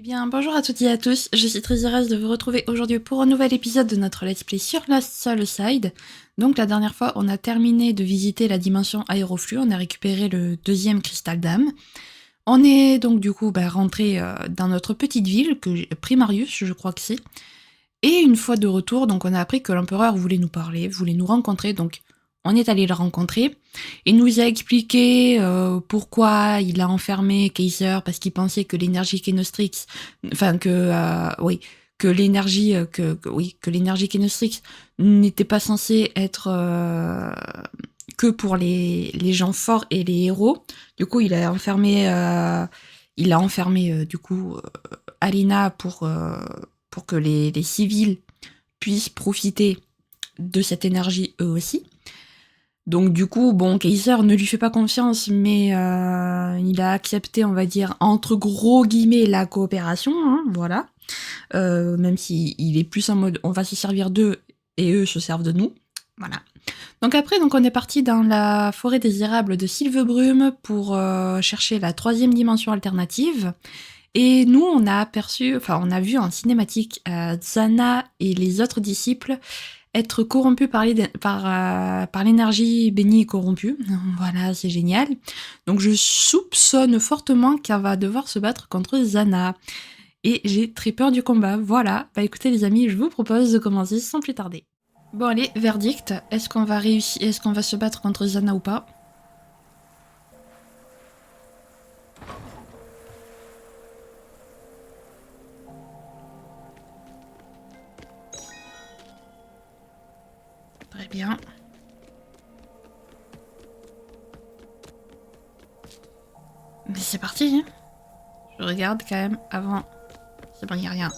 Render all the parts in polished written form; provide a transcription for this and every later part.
Bien, bonjour à toutes et à tous, je suis très heureuse de vous retrouver aujourd'hui pour un nouvel épisode de notre Let's Play sur la Soul Side. Donc la dernière fois, on a terminé de visiter la dimension aéroflux, on a récupéré le deuxième cristal d'âme. On est donc du coup rentré dans notre petite ville, Primarius je crois que c'est. Et une fois de retour, donc on a appris que l'empereur voulait nous parler, voulait nous rencontrer, donc on est allé le rencontrer. Il nous a expliqué pourquoi il a enfermé Kaiser, parce qu'il pensait que l'énergie Kenostrix, que l'énergie Kenostrix n'était pas censée être que pour les gens forts et les héros. Du coup, il a enfermé Alina pour que les civils puissent profiter de cette énergie eux aussi. Donc du coup, bon, Kaiser ne lui fait pas confiance, mais il a accepté, on va dire, entre gros guillemets, la coopération, hein, voilà. Même s'il est plus en mode, on va se servir d'eux et eux se servent de nous, voilà. Donc après, on est parti dans la forêt désirable de Sylvebrume pour chercher la 3e dimension alternative. Et nous, on a vu en cinématique Zana et les autres disciples être corrompus par l'énergie bénie et corrompue. Voilà, c'est génial. Donc je soupçonne fortement qu'elle va devoir se battre contre Zana. Et j'ai très peur du combat. Voilà. Écoutez les amis, je vous propose de commencer sans plus tarder. Bon allez, verdict. Est-ce qu'on va réussir? Est-ce qu'on va se battre contre Zana ou pas? Très bien. Mais c'est parti, hein. Je regarde quand même avant. C'est bon, y a rien.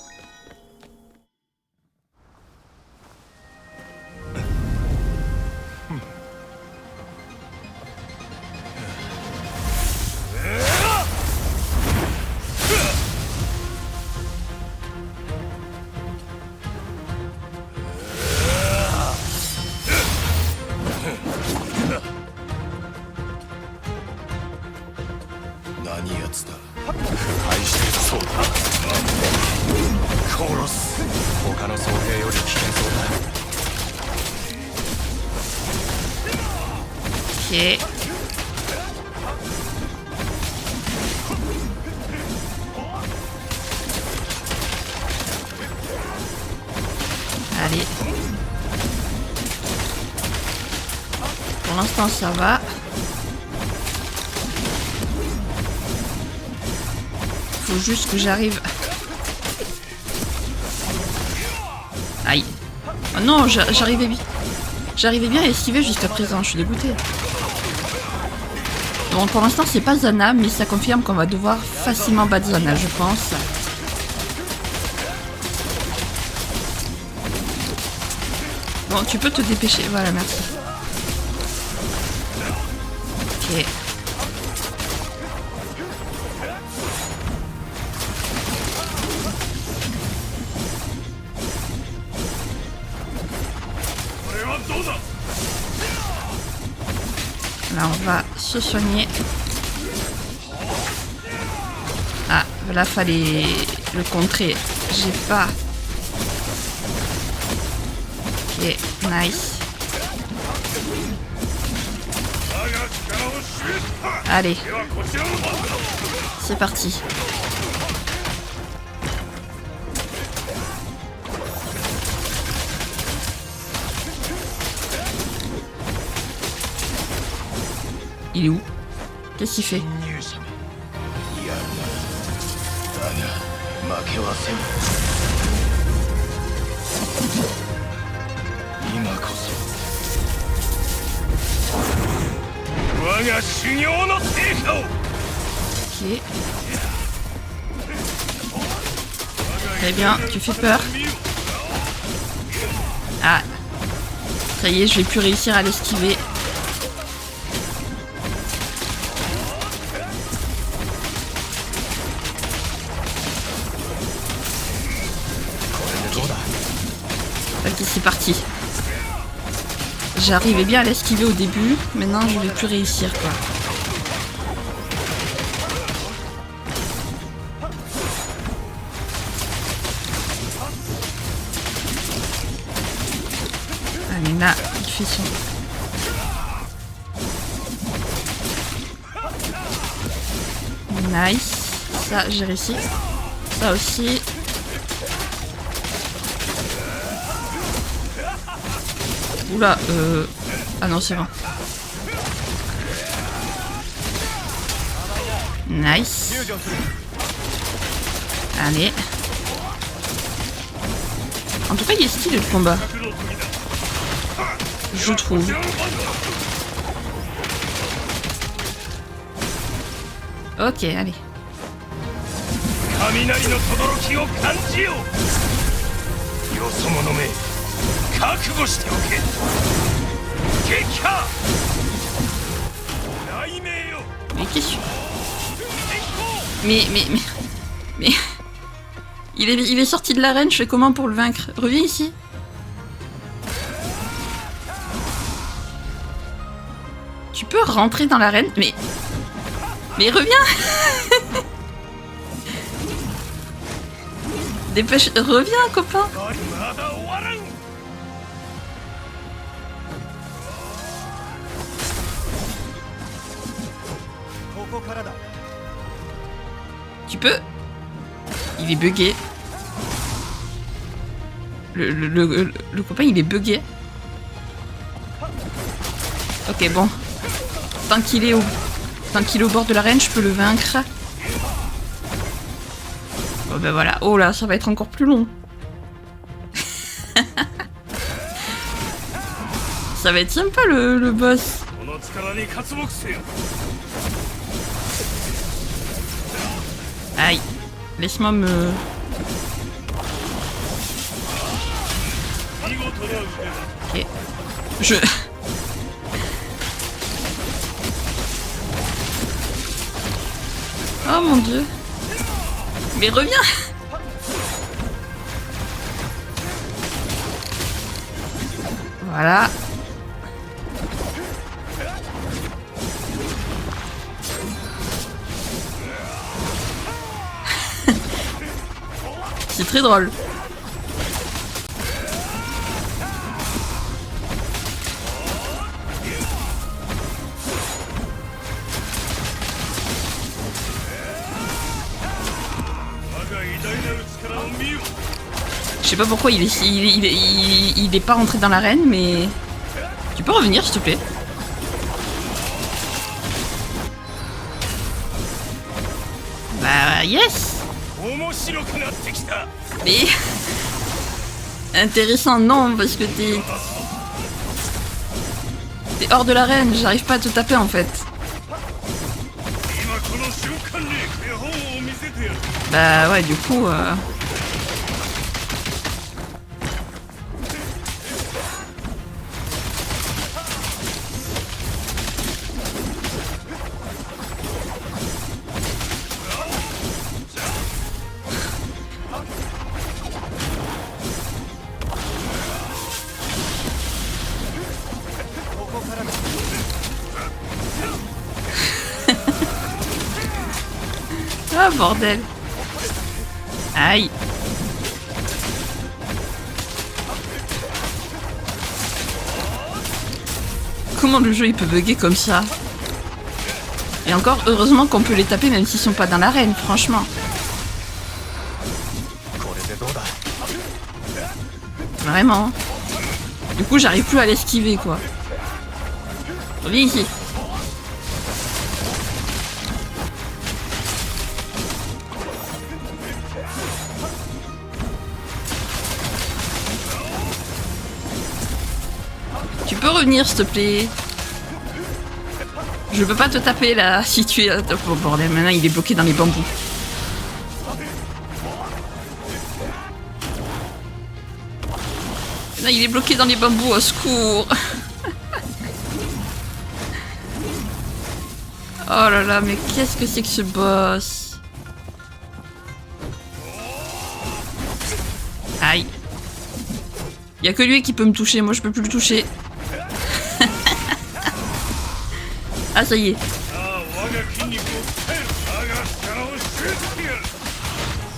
Ok. Allez. Pour l'instant, ça va. Faut juste que j'arrive. Aïe. Oh non, j'arrivais bien. J'arrivais bien à esquiver jusqu'à présent, je suis dégoûtée. Bon, pour l'instant, c'est pas Zana, mais ça confirme qu'on va devoir facilement battre Zana, je pense. Bon, tu peux te dépêcher. Voilà, merci. Ok. Là, on va se soigner. Ah, là, fallait le contrer. J'ai pas. Ok, nice. Allez. C'est parti. Il est où? Qu'est-ce qu'il fait? Ok. Très bien, tu fais peur. Ah. Ça y est, je vais plus réussir à l'esquiver. Ok, c'est parti. J'arrivais bien à l'esquiver au début, maintenant je vais plus réussir quoi. Allez, là, il fait son... Nice. Ça, j'ai réussi. Ça aussi. Oula, ah non, c'est bon. Nice. Allez. En tout cas, il est stylé le combat. Je trouve. Ok, allez. Mais qu'est-ce que... Mais... Il est sorti de l'arène, je fais comment pour le vaincre? Reviens ici. Tu peux rentrer dans l'arène, mais... Mais reviens. Dépêche, reviens copain. Tu peux. Il est bugué. Le copain il est bugué. Ok bon. Tant qu'il est au bord de l'arène, je peux le vaincre. Oh ben voilà. Oh là, ça va être encore plus long. Ça va être sympa le boss. Aïe. Laisse-moi me... Ok. Je... Oh mon dieu. Mais reviens. Voilà. C'est très drôle. Je sais pas pourquoi il est pas rentré dans l'arène, mais... Tu peux revenir, s'il te plaît? Bah, yes! Mais... Intéressant, non, parce que t'es hors de l'arène, j'arrive pas à te taper, en fait. Bah ouais, du coup... Ah bordel. Aïe. Comment le jeu il peut bugger comme ça? Et encore heureusement qu'on peut les taper même s'ils sont pas dans l'arène, franchement. Vraiment. Du coup j'arrive plus à l'esquiver quoi. Reviens ici. Tu peux revenir s'il te plaît? Je peux pas te taper là si tu es... Oh bordel, maintenant il est bloqué dans les bambous. Maintenant il est bloqué dans les bambous, au secours. Oh là là, mais qu'est-ce que c'est que ce boss? Aïe. Y'a que lui qui peut me toucher, moi je peux plus le toucher. Ah ça y est.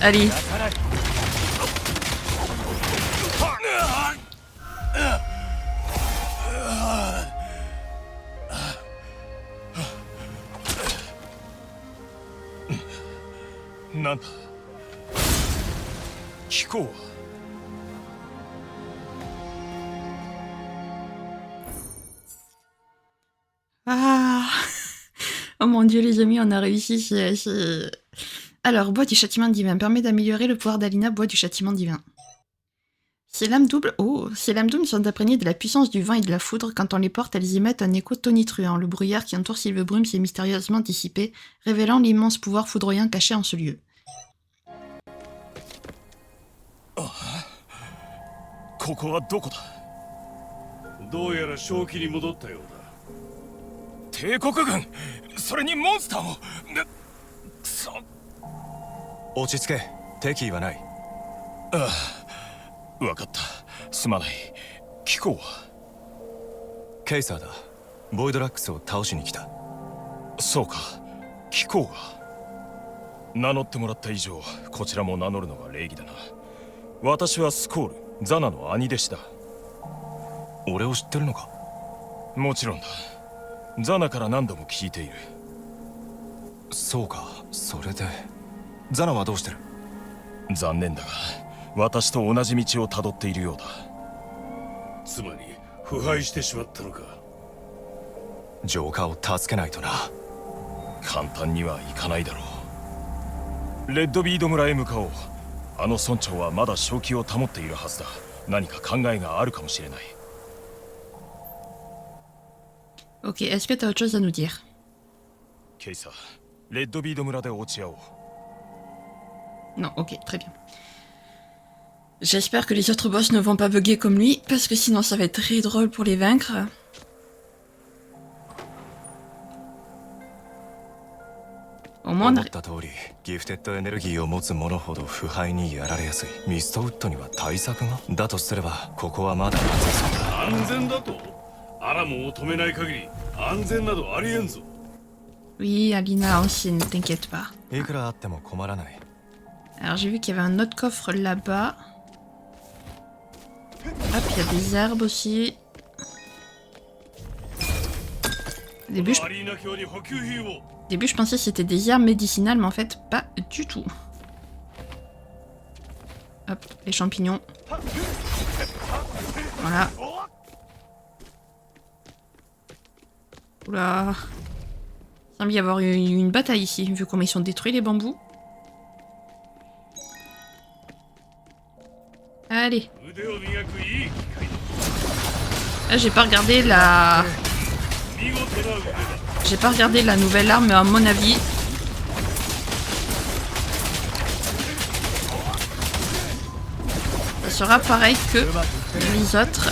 Allez. なんだ聞こう。Ah Oh mon dieu les amis, on a réussi. Alors, bois du châtiment divin permet d'améliorer le pouvoir d'Alina, bois du châtiment divin. Ces lames doubles, ces lames doubles sont imprégnées de la puissance du vent et de la foudre. Quand on les porte, elles émettent un écho tonitruant. Le brouillard qui entoure Sylve-Brume s'est mystérieusement dissipé, révélant l'immense pouvoir foudroyant caché en ce lieu. ここはどこだ。どうやら正気に戻ったようだ。帝国軍、それにモンスターも。くそ。落ち着け、敵意はない。ああ、わかった。すまない。聞こう。ケイサーだ。ボイドラックスを倒しに来た。そうか、聞こうが。名乗ってもらった以上、こちらも名乗るのが礼儀だな。私はスコール、ザナの兄弟子だ。俺を知ってるのか？もちろんだ。ザナから何度も聞いている。そうか、それでザナはどうしてる？残念だが、私と同じ道をたどっているようだ。つまり腐敗してしまったのか。ジョーカーを助けないとな。簡単にはいかないだろう。レッドビード村へ向かおう。あの村長はまだ正気を保っているはずだ。何か考えがあるかもしれない。Ok, est-ce que t'as autre chose à nous dire? ケイサー、レッドビード村で落ち合おう。 Non, ok, très bien. J'espère que les autres boss ne vont pas bugger comme lui, parce que sinon ça va être très drôle pour les vaincre. Au moins on 思 a... った通り、ギフテッドエネルギーを持つ者ほど腐敗にやられやすい。ミストウッドには対策が？だとすれば、ここはまだ安全そうだ。安全だと？アラモを止めない限り安全などありえんぞ。 Oui, Alina aussi, ne t'inquiète pas. いくらあっても困らない。 Alors j'ai vu qu'il y avait un autre coffre là-bas. Hop, il y a des herbes aussi. Au début, je pensais que c'était des herbes médicinales, mais en fait, pas du tout. Hop, les champignons. Voilà. Oula. Il semble y avoir eu une bataille ici, vu comment ils sont détruits les bambous. Allez. Là, j'ai pas regardé la... J'ai pas regardé la nouvelle arme, mais à mon avis... ça sera pareil que les autres.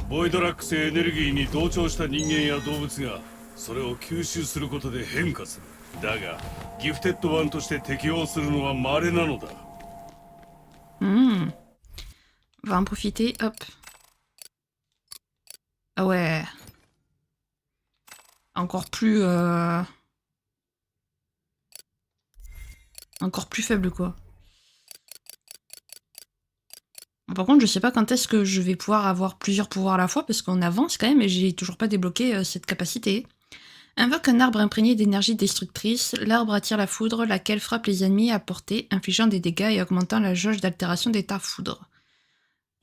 ボイドラックスエネルギーに同調した人間や動物がそれを吸収することで変化する。だがギフテッド1として適応するのは稀なのだ。On va en profiter, hop. Ah ouais. Encore plus... Encore plus faible, quoi. Par contre, je sais pas quand est-ce que je vais pouvoir avoir plusieurs pouvoirs à la fois, parce qu'on avance quand même et j'ai toujours pas débloqué cette capacité. Invoque un arbre imprégné d'énergie destructrice. L'arbre attire la foudre, laquelle frappe les ennemis à portée, infligeant des dégâts et augmentant la jauge d'altération d'état foudre.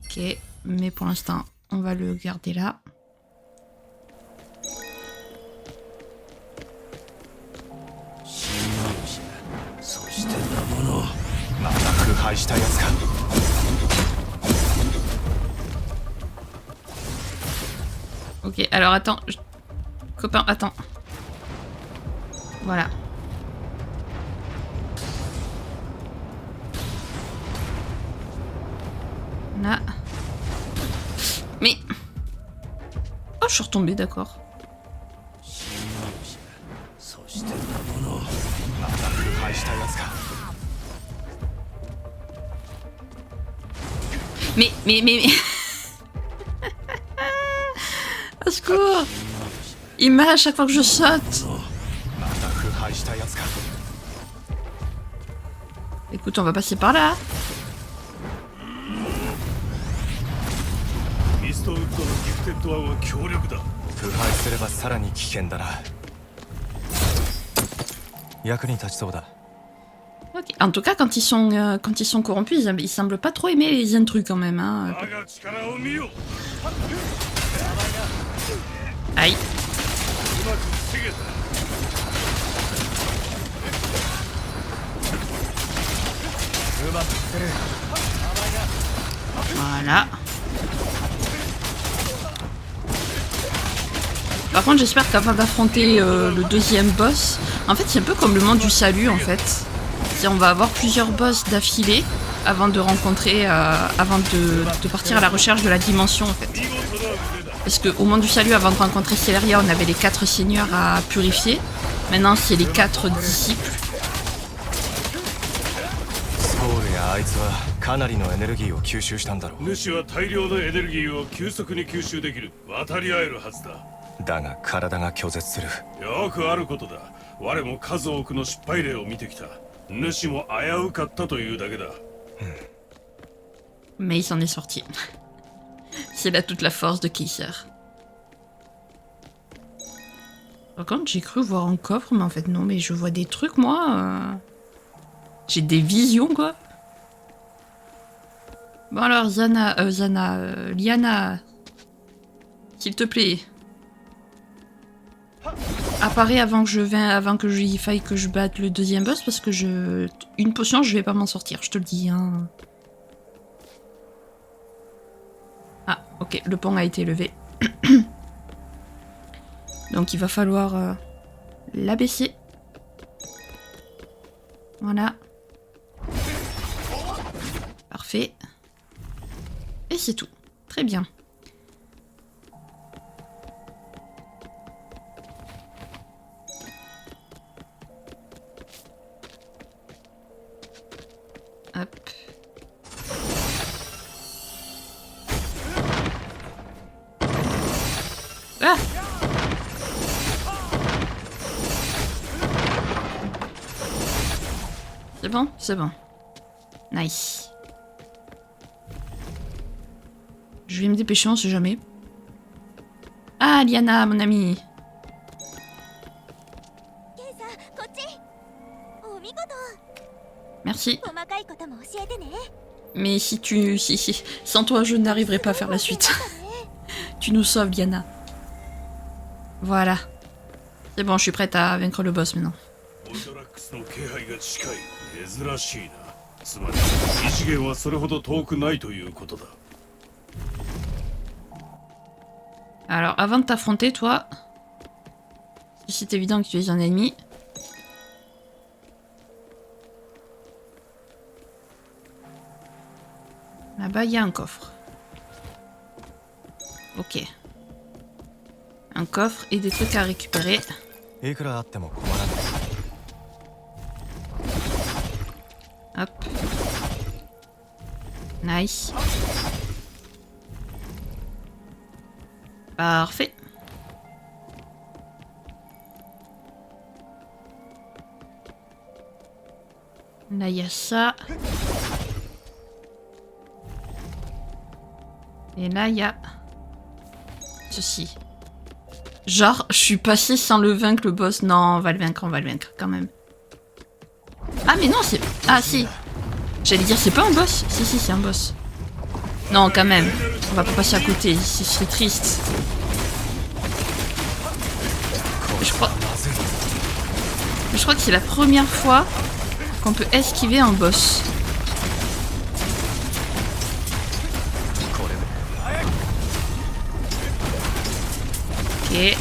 Ok, mais pour l'instant, on va le garder là. Ok, alors attends. Copain, attends. Voilà. Là. Mais... oh, je suis retombée, d'accord. Mais... Au secours! Il m'a à chaque fois que je saute. Écoute, on va passer par là. ストウッドのギフテッドワンは強力だ。腐敗すればさらに危険だな。役に立ちそうだ。Ok. En tout cas, quand ils sont corrompus, ils semblent pas trop aimer les intrus quand même. Hein. 我が力を見よ。 Aïe. うまく防げた。 Voilà. Par contre, j'espère qu'avant d'affronter le deuxième boss, en fait, c'est un peu comme le monde du salut, en fait. On va avoir plusieurs boss d'affilée avant de rencontrer, avant de partir à la recherche de la dimension, en fait. Parce qu'au monde du salut, avant de rencontrer Celeria, on avait les 4 seigneurs à purifier. Maintenant, c'est les 4 disciples. スコールやあいつはかなりのエネルギーを吸収したんだろう。主は大量のエネルギーを急速に吸収できる。渡り合えるはずだ。だが体が拒絶する。よくあることだ。我も数多くの失敗例を見てきた。主も危うかったというだけだ。Mais il s'en est sorti. C'est là toute la force de Kaiser. Par contre, j'ai cru voir un coffre, mais en fait non, mais je vois des trucs, moi. J'ai des visions, quoi. Bon alors, Liana, s'il te plaît. Apparaît avant que il faille que je batte le deuxième boss, parce que une potion, je vais pas m'en sortir, je te le dis, hein. Ah, ok, le pont a été levé. Donc il va falloir l'abaisser. Voilà. Parfait. Et c'est tout. Très bien. Hop. Ah! C'est bon? C'est bon. Nice. Je vais me dépêcher, on sait jamais. Ah, Liana, mon amie. Merci. Mais sans toi, je n'arriverai pas à faire la suite. Tu nous sauves, Liana. Voilà. C'est bon, je suis prête à vaincre le boss maintenant. Alors, avant de t'affronter, toi, c'est évident que tu es un ennemi. Là-bas, il y a un coffre. Ok. Un coffre et des trucs à récupérer. Hop. Nice. Parfait. Là, il y a ça. Et là, il y a ceci. Genre, je suis passé sans le vaincre, le boss. Non, on va le vaincre quand même. Ah, mais non, c'est... Ah, si. J'allais dire, c'est pas un boss. Si, c'est un boss. Non, quand même. On va pas passer à côté. C'est triste. Je crois que c'est la première fois qu'on peut esquiver un boss. Ok.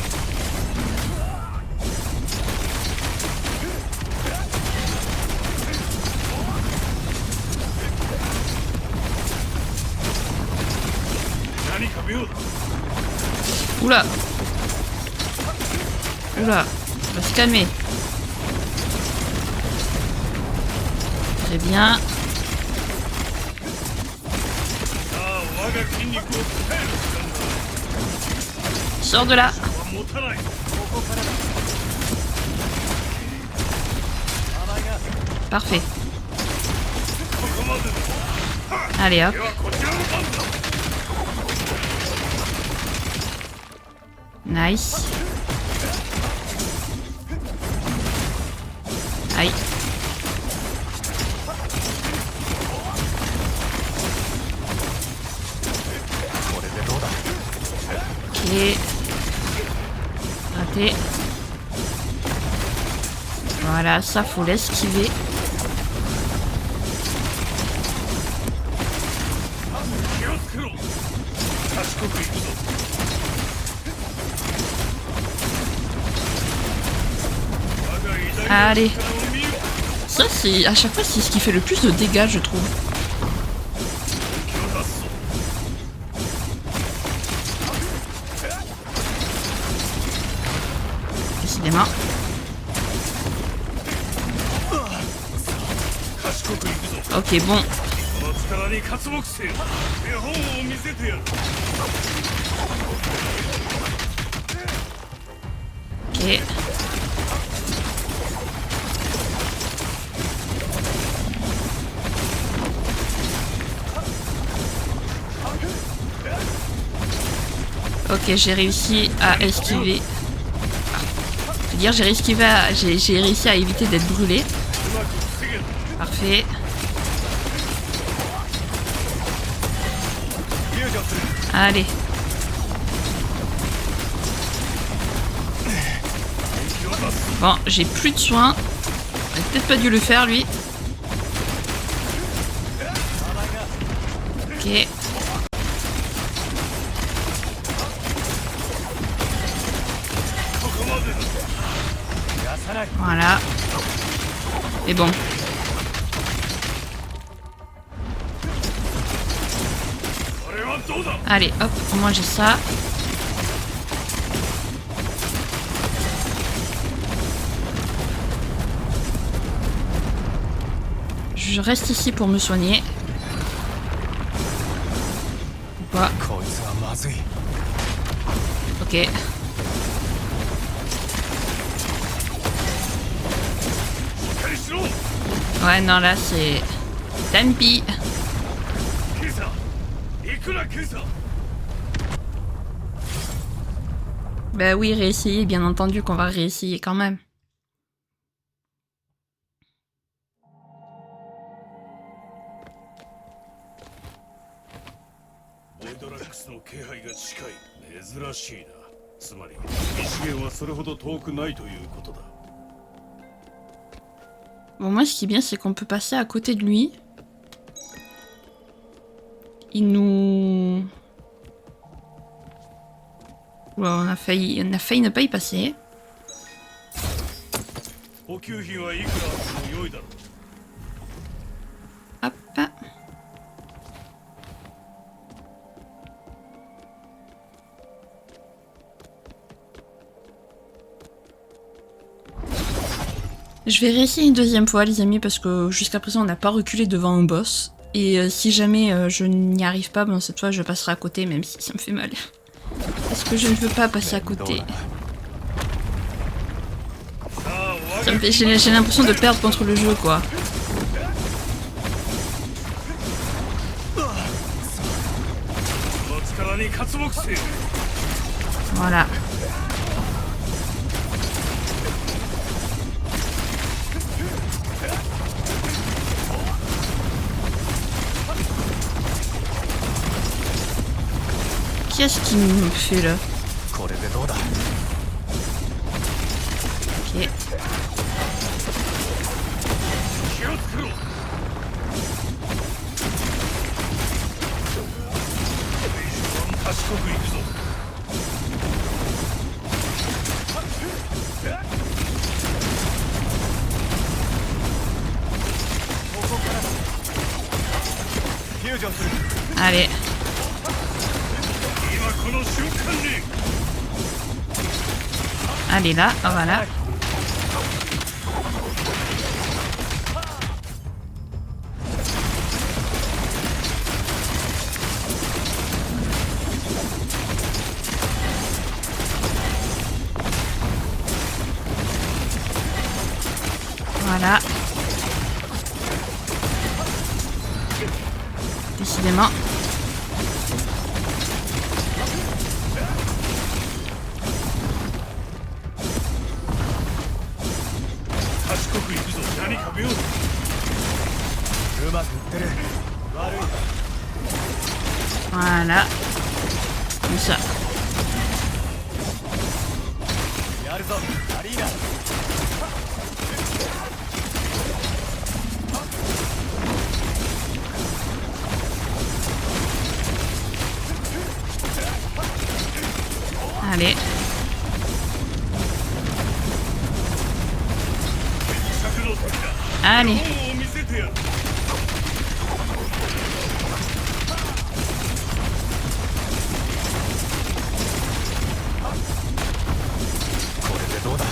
Oula. Oula. On va se calmer. Très bien. Sors de là. Parfait. Allez hop. Nice. Aïe. Ok. Raté. Voilà, ça faut l'esquiver. Allez. Ça, c'est à chaque fois, c'est ce qui fait le plus de dégâts, je trouve. Décidément. Ok, bon. Ok. Ok, j'ai réussi à esquiver. C'est-à-dire, j'ai réussi à éviter d'être brûlé. Parfait. Allez. Bon, j'ai plus de soins. J'aurais peut-être pas dû le faire, lui. Ok. Voilà. Et bon. Allez, hop, au moins j'ai ça. Je reste ici pour me soigner. Ou pas. Ok. Ouais, non, là, c'est... Tant pis. Bah oui, réessayer, bien entendu qu'on va réessayer quand même. Bon, moi, ce qui est bien, c'est qu'on peut passer à côté de lui. Il nous... Ouais, on a failli ne pas y passer. Hop. Je vais réessayer une deuxième fois, les amis, parce que jusqu'à présent, on n'a pas reculé devant un boss. Et si jamais je n'y arrive pas, bon, cette fois, je passerai à côté, même si ça me fait mal. Parce que je ne veux pas passer à côté. Ça me fait... J'ai l'impression de perdre contre le jeu, quoi. Voilà. Qu'est-ce qu'il me fait là? Ok. Allez. Allez là, voilà. Voilà. Décidément. よ。うまくいってる。悪い。 Voilà. Comme ça. やるぞアリーナ。 Allez. 尺の時だ。 Allez. 本を見せてやる。 これでどうだ。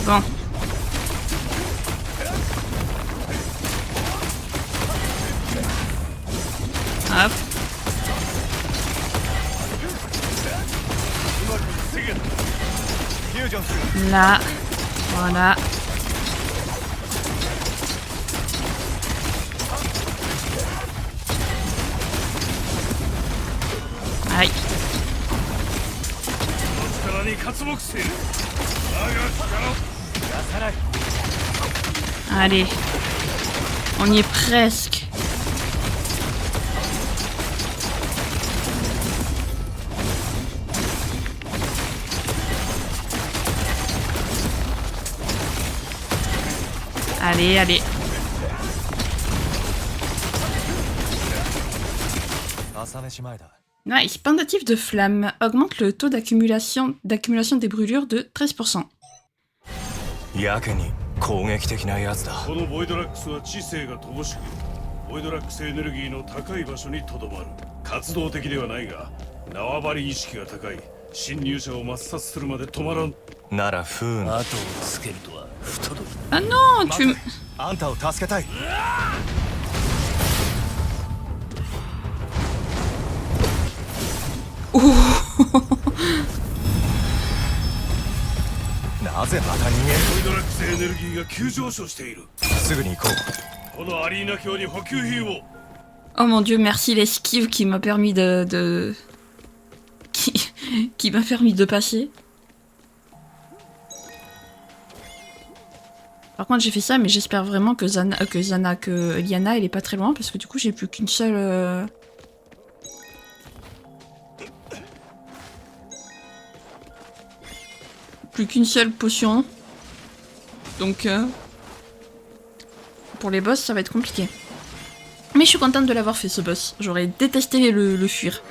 Bon. Hop. うまく防げた。フュージョンする。 Là. Voilà. Aïe. この力に刮目している。我が力を。 出さない。 Allez. On y est presque. Allez, allez. 朝飯前だ。 Nice. Pendatif de flamme augmente le taux d'accumulation des brûlures de 13%. やけに攻撃的なやつだ。このボイドラックスは知性が乏しく、ボイドラックスエネルギーの高い場所にとどまる。活動的ではないが、縄張り意識が高い。侵入者を抹殺するまで止まらん。なら不運。後をつけるとは不届き。 Ah non, tu... あんたを助けたい。 なぜまた逃げる。ボイドラックスエネルギーが急上昇している。すぐに行こう。このアリーナ卿に補給品を。 Oh mon dieu, merci l'esquive qui m'a permis de... Qui m'a permis de passer. Par contre, j'ai fait ça, mais j'espère vraiment que Liana, elle est pas très loin, parce que du coup, j'ai plus qu'une seule... Plus qu'une seule potion. Donc, pour les boss, ça va être compliqué. Mais je suis contente de l'avoir fait, ce boss. J'aurais détesté le fuir.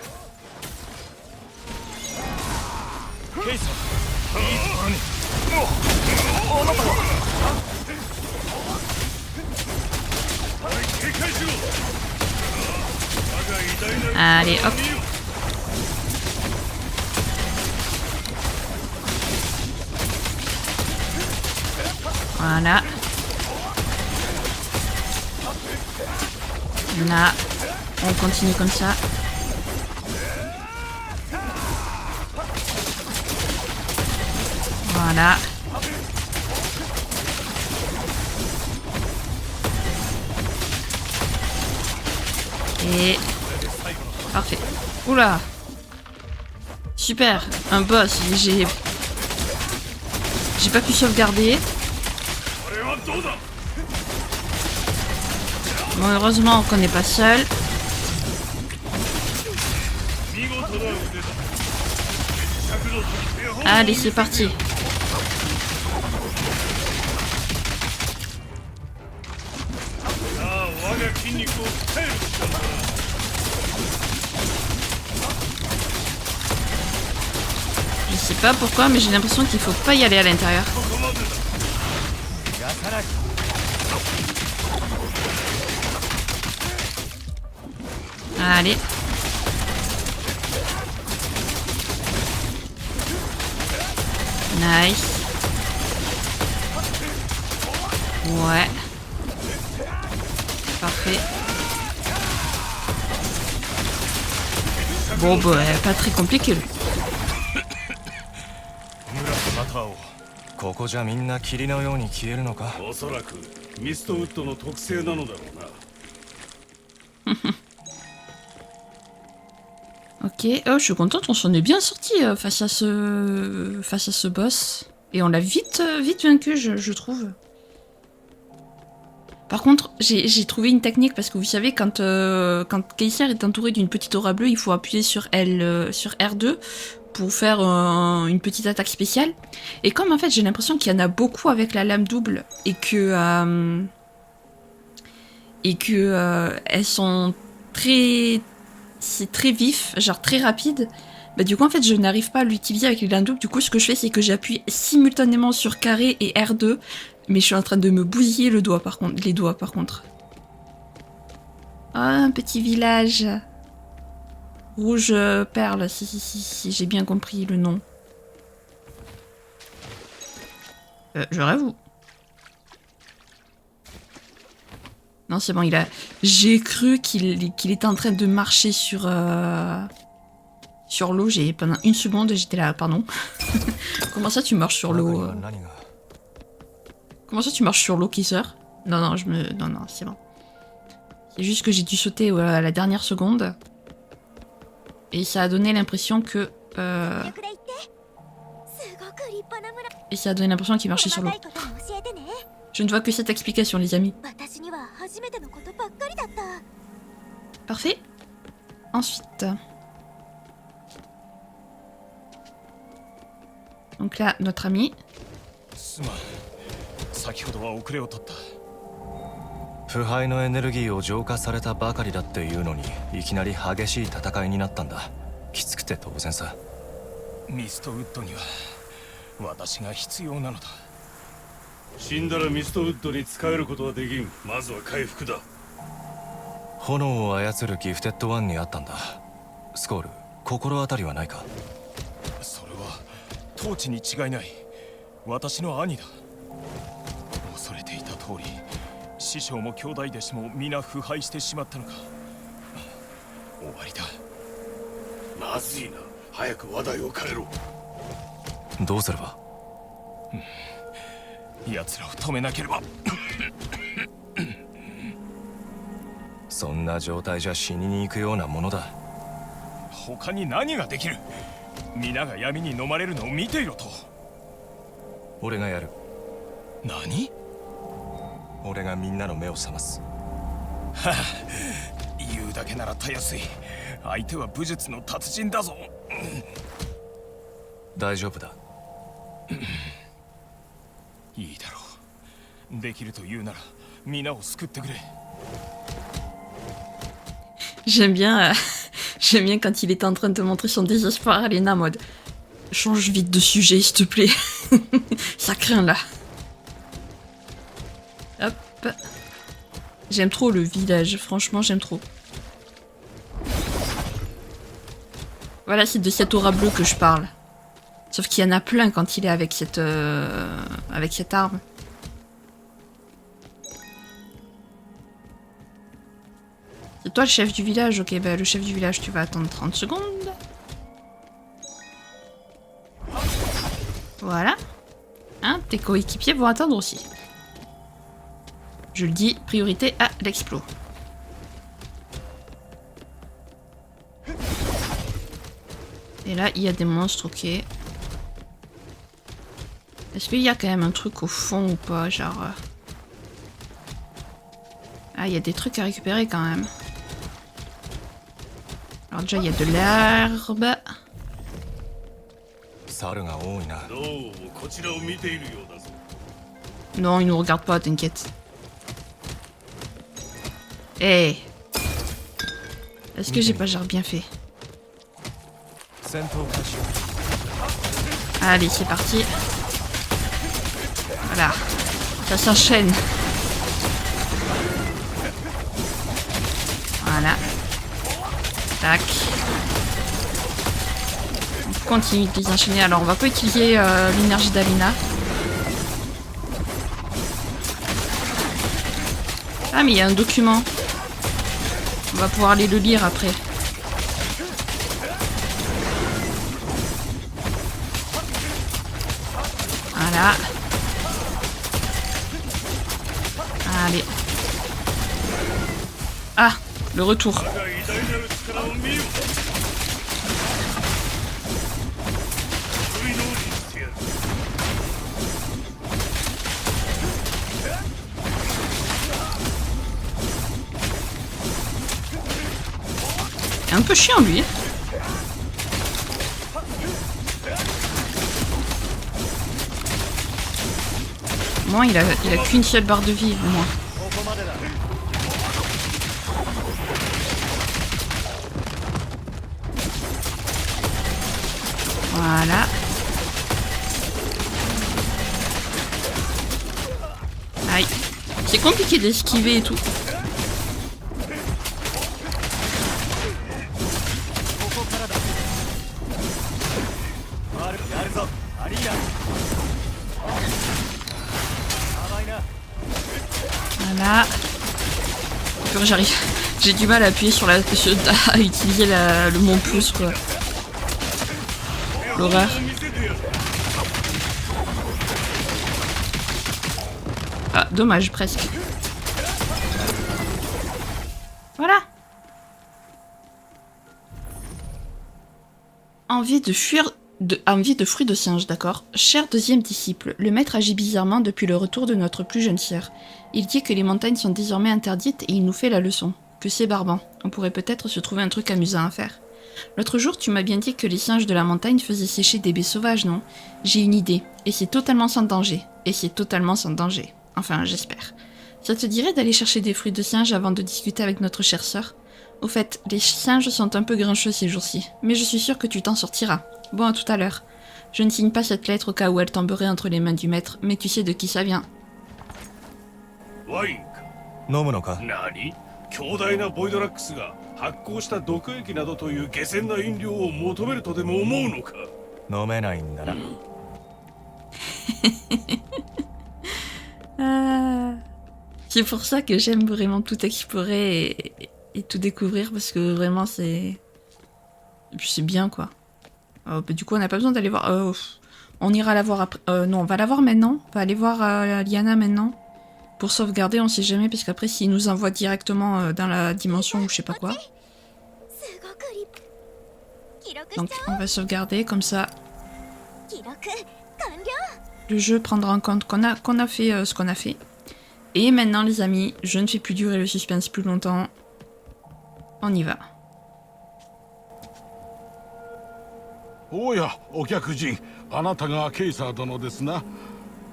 Allez, hop. Voilà. Là, on continue comme ça. Voilà. Et... Parfait. Oula. Super. Un boss. J'ai pas pu sauvegarder. Bon, heureusement qu'on n'est pas seul. Allez, c'est parti. Je sais pas pourquoi, mais j'ai l'impression qu'il faut pas y aller à l'intérieur. Allez. Nice. Ouais. Parfait. Bon, bah, pas très compliqué. ここじゃみんな霧のように消えるのか。おそらくミストウッドの特性なのだろうな。Ok, oh, je suis contente, on s'en est bien sorti face à ce boss. Et on l'a vite vaincu, je trouve. Par contre, j'ai trouvé une technique parce que vous savez, quand Kaiser est entouré d'une petite aura bleue, il faut appuyer sur sur R2 pour faire une petite attaque spéciale. Et comme en fait j'ai l'impression qu'il y en a beaucoup avec la lame double et que elles sont c'est très vif, genre très rapide. Bah du coup en fait je n'arrive pas à l'utiliser avec les lames doubles. Du coup ce que je fais c'est que j'appuie simultanément sur carré et R2. Mais je suis en train de me bousiller les doigts par contre. Ah, un petit village. Rouge perle, si, j'ai bien compris le nom. Je rêve ou... Non, c'est bon, j'ai cru qu'il était en train de marcher sur l'eau. Pendant une seconde, j'étais là, pardon. Comment ça, tu marches sur l'eau Comment ça, tu marches sur l'eau, Kaiser? Non, non, c'est bon. C'est juste que j'ai dû sauter à la dernière seconde. Et ça a donné l'impression que... Et ça a donné l'impression qu'il marchait sur l'eau. Je ne vois que cette explication, les amis. Parfait. Ensuite... Donc là, notre ami... 先ほどは遅れを取った。腐敗のエネルギーを浄化されたばかりだっていうのにいきなり激しい戦いになったんだ。きつくて当然さ。ミストウッドには私が必要なのだ。死んだらミストウッドに使えることはできん。まずは回復だ。炎を操るギフテッドワンにあったんだ。スコール、心当たりはないか？それはトーチに違いない。私の兄だ。恐れていた通り、師匠も兄弟弟子も皆腐敗してしまったのか。終わりだ。まずいな。早く話題を変えろ。どうすれば？奴らを止めなければ。そんな状態じゃ死にに行くようなものだ。他に何ができる？皆が闇に飲まれるのを見ていろと。俺がやる。何？俺がみんなの目を覚ます。はあ、言うだけならたやすい。相手は武術の達人だぞ。大丈夫だ。いいだろう。できると言うなら皆を救ってくれ。J'aime bien, j'aime bien quand il était en train de te montrer son désespoir, Alina, en mode change vite de sujet, s'il te plaît. Ça craint là. Hop. J'aime trop le village, franchement, j'aime trop. Voilà, c'est de cette aura bleue que je parle. Sauf qu'il y en a plein quand il est avec cette arme. C'est toi le chef du village? Ok, bah le chef du village, tu vas attendre 30 secondes. Voilà. Hein, tes coéquipiers vont attendre aussi. Je le dis, priorité à l'explo. Et là, il y a des monstres, ok. Est-ce qu'il y a quand même un truc au fond ou pas, genre... Ah, il y a des trucs à récupérer quand même. Alors déjà, il y a de l'herbe. Non, il nous regarde pas, t'inquiète. Hey. Est-ce que j'ai pas genre bien fait? Allez, c'est parti. Voilà. Ça s'enchaîne. Voilà. Tac. On continue de les enchaîner. Alors, on va pas utiliser l'énergie d'Alina. Ah, mais il y a un document. On va pouvoir aller le lire après. Voilà. Allez. Ah, le retour. peu chiant lui. Moi, il a qu'une seule barre de vie, au moins. Voilà. Aïe. C'est compliqué d'esquiver et tout. Voilà. J'arrive. J'ai du mal à appuyer sur à utiliser le mot plus quoi. L'horreur. Ah, dommage, presque. Voilà. Envie de fuir... envie de fruits de singe, d'accord. Cher deuxième disciple, le maître agit bizarrement depuis le retour de notre plus jeune sœur. Il dit que les montagnes sont désormais interdites et il nous fait la leçon. Que c'est barbant. On pourrait peut-être se trouver un truc amusant à faire. L'autre jour, tu m'as bien dit que les singes de la montagne faisaient sécher des baies sauvages, non? J'ai une idée. Et c'est totalement sans danger. Enfin, j'espère. Ça te dirait d'aller chercher des fruits de singe avant de discuter avec notre chère sœur? Au fait, les singes sont un peu grincheux ces jours-ci, mais je suis sûre que tu t'en sortiras. Bon, à tout à l'heure. Je ne signe pas cette lettre au cas où elle tomberait entre les mains du maître, mais tu sais de qui ça vient. ワインか。飲むのか？何？強大なボイドラックスが発酵した毒液などという下賤な飲料を求めるとでも思うのか？飲めないんだな。C'est pour ça que j'aime vraiment tout explorer et tout découvrir, parce que vraiment c'est bien quoi. Bah, du coup on n'a pas besoin d'aller voir... on ira la voir après... non, on va la voir maintenant. On va aller voir Liana maintenant. Pour sauvegarder, on sait jamais, parce qu'après s'il nous envoie directement dans la dimension ou je sais pas quoi. Donc on va sauvegarder, comme ça le jeu prendra en compte qu'on a fait ce qu'on a fait. Et maintenant les amis, je ne fais plus durer le suspense plus longtemps. On y va. おや、お客人、あなたがケイサー殿ですな。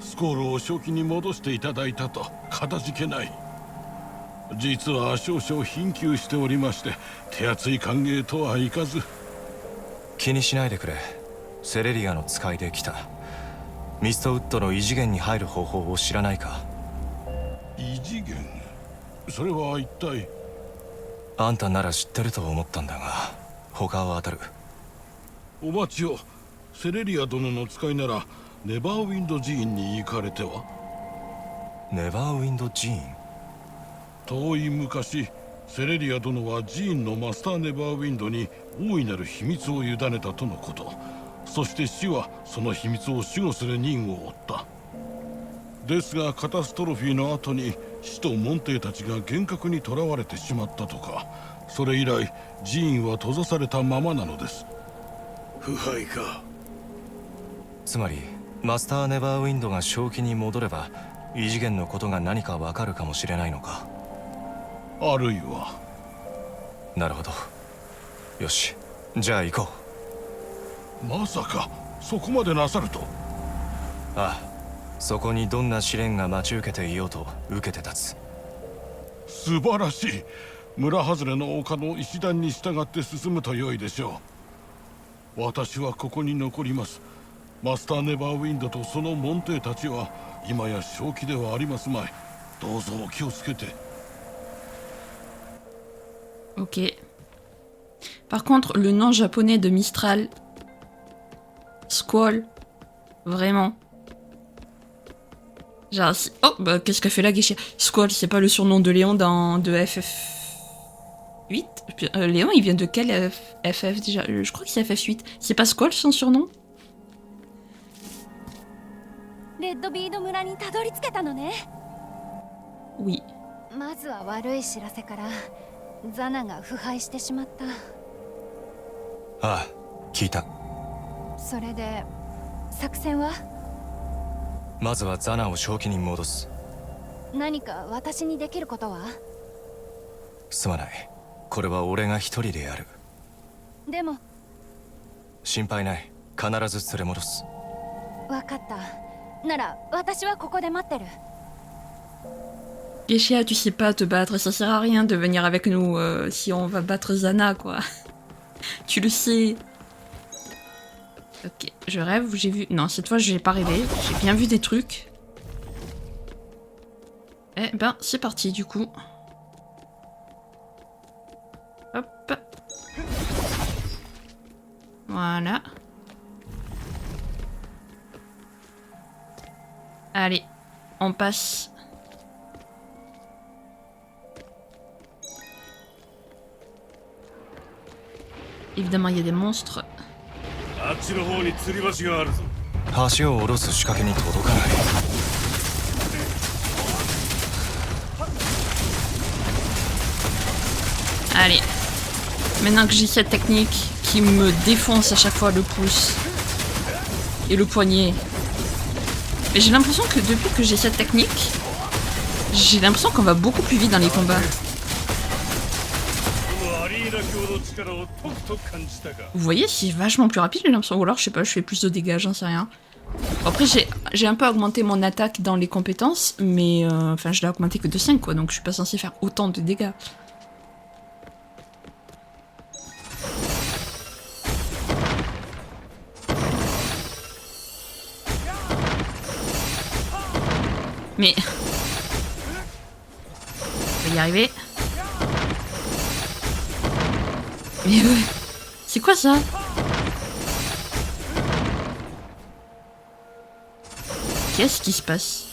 スコールを正気に戻していただいたとかたじけない。実は少々貧窮しておりまして、手厚い歓迎とはいかず。気にしないでくれ。セレリアの使いで来た。ミストウッドの異次元に入る方法を知らないか？異次元？それは一体？あんたなら知ってると思ったんだが、他は当たる。お待ちを。セレリア殿の使いならネバーウィンド寺院に行かれては？ネバーウィンド寺院？遠い昔、セレリア殿は寺院のマスターネバーウィンドに大いなる秘密を委ねたとのこと。そして死はその秘密を守護する任を負った。ですがカタストロフィーの後に死と門弟たちが幻覚に囚われてしまったとか。それ以来寺院は閉ざされたままなのです。腐敗か。つまりマスターネバーウィンドが正気に戻れば異次元のことが何かわかるかもしれないのか。あるいは。なるほど。よし、じゃあ行こう。まさかそこまでなさると？ああ、そこにどんな試練が待ち受けていようと受けて立つ。素晴らしい。村外れの丘の石段に従って進むと良いでしょう。私はここに残ります。マスターネバーウィンドとその門弟たちは今や正気ではありますまい。どうぞお気をつけて。Ok. Par contre, le nom japonais de Mistral, Squall, vraiment. Genre, oh, bah qu'est-ce qu'a fait la geisha? Squall, c'est pas le surnom de Léon de FF8? Léon, il vient de quel FF déjà? Je crois que c'est FF8. C'est pas Squall son surnom? レッドビード村にたどり着けたのね。Oui. まずは悪い知らせから、ザナが腐敗してしまった。ああ、聞いた。それで作戦は？まずはザナを正気に戻す。何か私にできることは？すまない。これは俺が一人でやる。でも心配ない。必ず連れ戻す。分かった。なら私はここで待ってる。Geisha, tu sais pas te battre, ça sert à rien de venir avec nous si on va battre Zana, quoi. Tu le sais. Ok, je rêve ou j'ai vu... Non, cette fois, je n'ai pas rêvé. J'ai bien vu des trucs. Eh ben, c'est parti, du coup. Hop. Voilà. Allez, on passe. Évidemment, il y a des monstres. あっちの方に吊り橋があるぞ。橋を下ろす仕掛けに届かない。Allez. Maintenant que j'ai cette technique qui me défonce à chaque fois le pouce et le poignet. Mais j'ai l'impression que depuis que j'ai cette technique, j'ai l'impression qu'on va beaucoup plus vite dans les combats. Vous voyez, c'est vachement plus rapide, j'ai l'impression. Ou alors, je sais pas, je fais plus de dégâts, j'en sais rien. Bon, après, j'ai un peu augmenté mon attaque dans les compétences, mais enfin, je l'ai augmenté que de 5, quoi, donc je suis pas censé faire autant de dégâts. Mais... on va y arriver. Mais ouais. C'est quoi ça? Qu'est-ce qui se passe?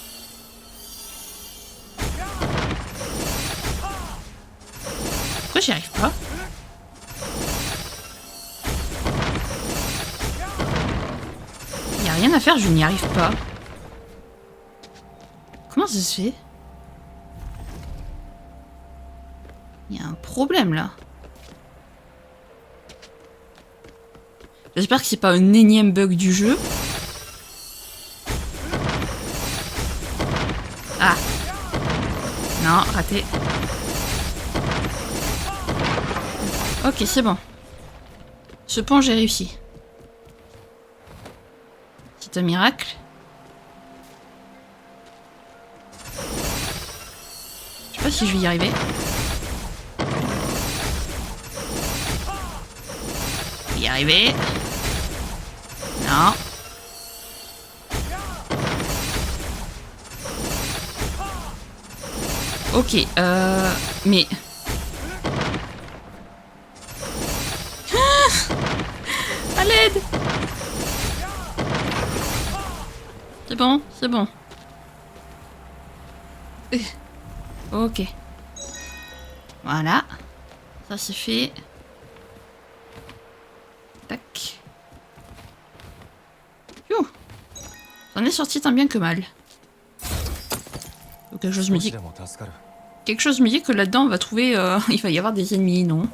Pourquoi j'y arrive pas? Y a rien à faire, je n'y arrive pas. Comment ça se fait? Il y a un problème là. J'espère que c'est pas un énième bug du jeu. Ah. Non, raté. Ok, c'est bon. Ce pont, j'ai réussi. C'est un miracle. Je sais pas si je vais y arriver. Y arriver. Non. Ok, mais... À l'aide! C'est bon, c'est bon. Ok. Voilà. Ça c'est fait. Tac. Youh. Ça en est sorti tant bien que mal. Donc, quelque chose me dit que là-dedans on va trouver... il va y avoir des ennemis, non?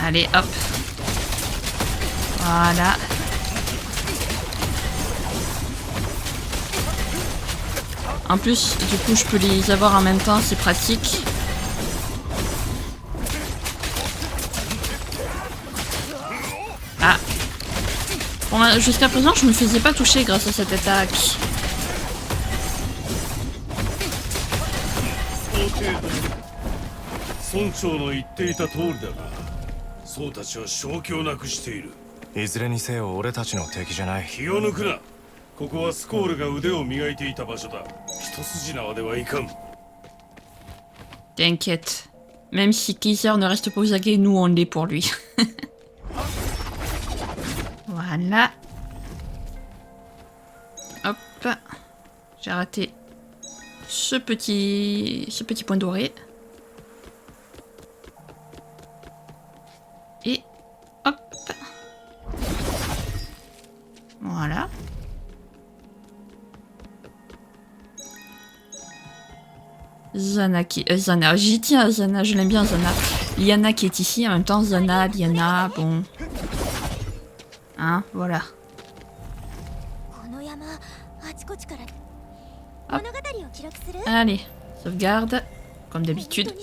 Allez, hop. Voilà. En plus, du coup, je peux les avoir en même temps, c'est pratique. Ah. Bon, jusqu'à présent, je me faisais pas toucher grâce à cette attaque. T'inquiète. Même si Kaiser ne reste pas aux aguets, nous on l'est pour lui. Voilà. Hop. J'ai raté ce petit point doré. Et hop. Voilà. Zana qui... Zana, j'y tiens Zana, je l'aime bien Zana. Liana qui est ici, en même temps Zana, Liana, bon... Hein, voilà. Hop. Allez, sauvegarde, comme d'habitude.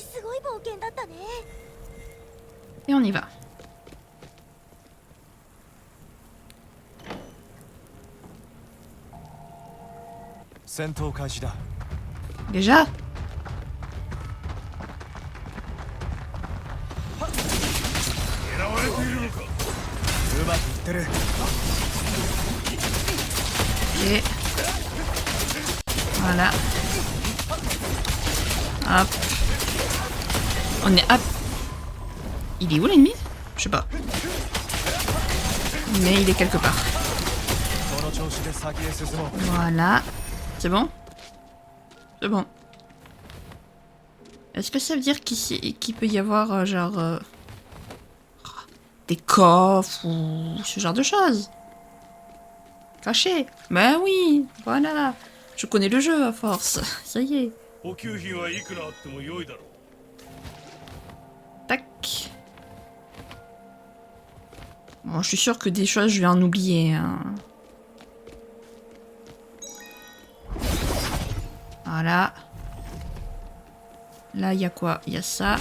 Et on y va. Déjà? 狙われているのか。Et voilà. Hop. On est hop. Il est où l'ennemi? Je sais pas. Mais il est quelque part. Voilà. C'est bon? C'est bon. Est-ce que ça veut dire qu'il peut y avoir genre des coffres ou ce genre de choses? Caché. Ben oui, voilà. Je connais le jeu à force. Ça y est. 補給品はいくらあっても良いだろう。 Tac. Bon, je suis sûre que des choses, je vais en oublier. Hein. Voilà. Là, il y a quoi? Il y a ça.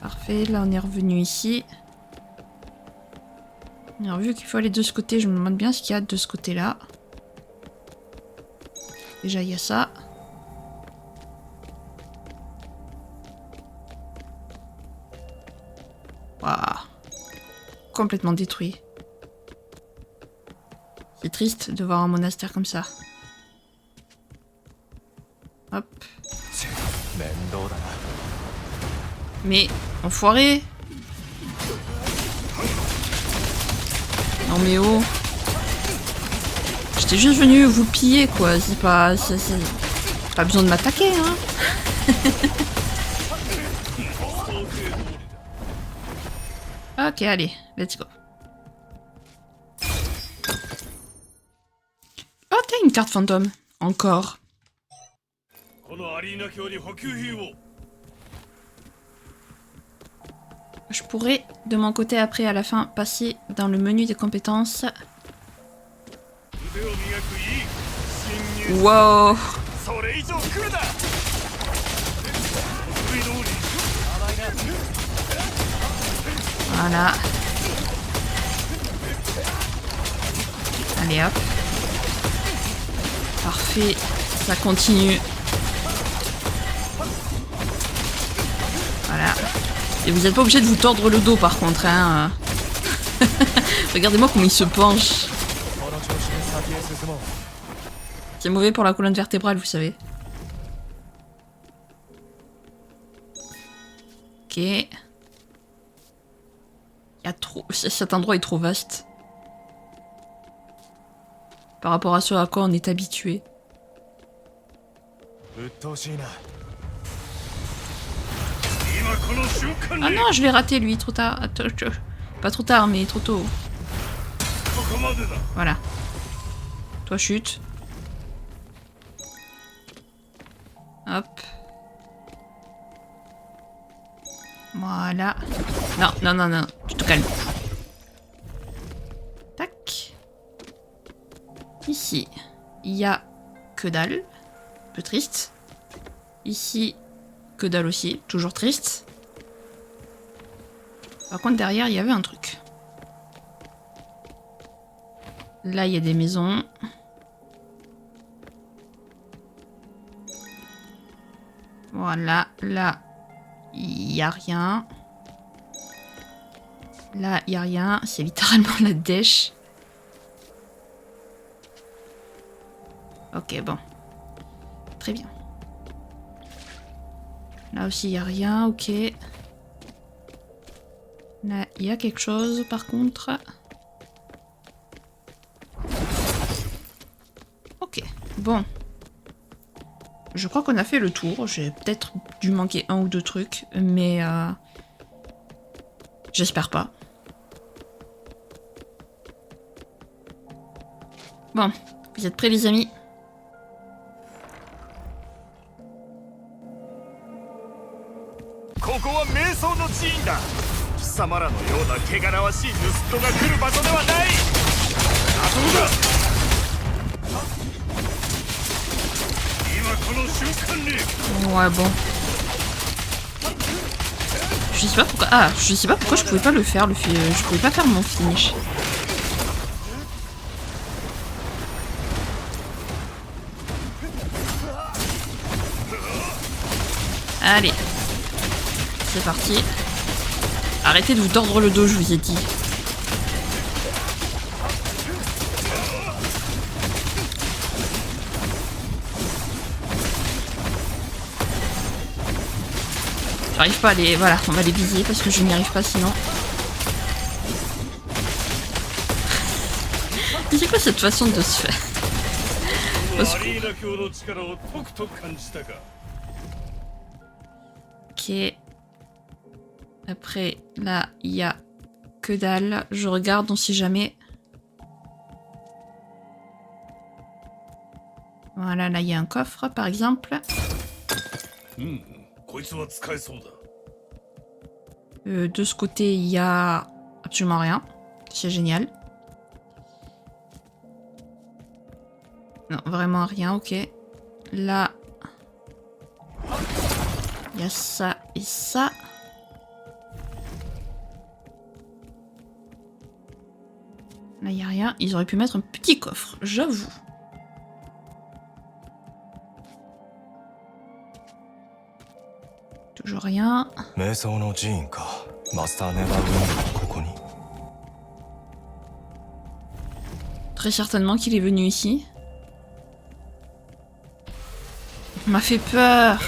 Parfait, là on est revenu ici. Alors vu qu'il faut aller de ce côté, je me demande bien ce qu'il y a de ce côté-là. Déjà il y a ça. Waouh. Complètement détruit. C'est triste de voir un monastère comme ça. Hop. Mais, enfoiré! Non mais oh! J'étais juste venu vous piller quoi, c'est pas... pas besoin de m'attaquer hein! Ok, allez, let's go. Oh, t'as une carte fantôme. Encore. Je pourrais, de mon côté, après, à la fin, passer dans le menu des compétences. Wow! Voilà. Allez hop. Parfait. Ça continue. Voilà. Et vous n'êtes pas obligé de vous tordre le dos par contre, hein. Regardez-moi comment il se penche. C'est mauvais pour la colonne vertébrale, vous savez. Ok. Il y a trop... Cet endroit est trop vaste. Par rapport à ce à quoi on est habitué. Ah non, je l'ai raté lui, trop tard. Attends, pas trop tard, mais trop tôt. Voilà. Toi, chute. Hop. Voilà. Non, non, non, non. Tu te calmes. Tac. Ici, il y a que dalle. Un peu triste. Ici, que dalle aussi. Toujours triste. Par contre, derrière, il y avait un truc. Là, il y a des maisons. Voilà. Là, il n'y a rien. Là, il n'y a rien. C'est littéralement la dèche. Ok, bon. Très bien. Là aussi, il n'y a rien. Ok. Là, il y a quelque chose, par contre. Ok, bon. Je crois qu'on a fait le tour. J'ai peut-être dû manquer un ou deux trucs, mais... j'espère pas. Bon, vous êtes prêts les amis? 様らのような汚らわしい盗人が来る場所ではない。そうだ。今この瞬間に。Ouais, bon. Je sais pas pourquoi. Ah, je sais pas pourquoi je pouvais pas le faire. Je pouvais pas faire mon finish. Allez. C'est parti. Arrêtez de vous tordre le dos, je vous ai dit. J'arrive pas à les... Voilà, on va les viser parce que je n'y arrive pas sinon. C'est quoi cette façon de se faire? Ok. Après, là, il y a que dalle. Je regarde, on sait jamais. Voilà, là, il y a un coffre, par exemple. De ce côté, il y a absolument rien. C'est génial. Non, vraiment rien, ok. Là, il y a ça et ça. Là, il n'y a rien. Ils auraient pu mettre un petit coffre, j'avoue. Toujours rien. Très certainement qu'il est venu ici. Il m'a fait peur.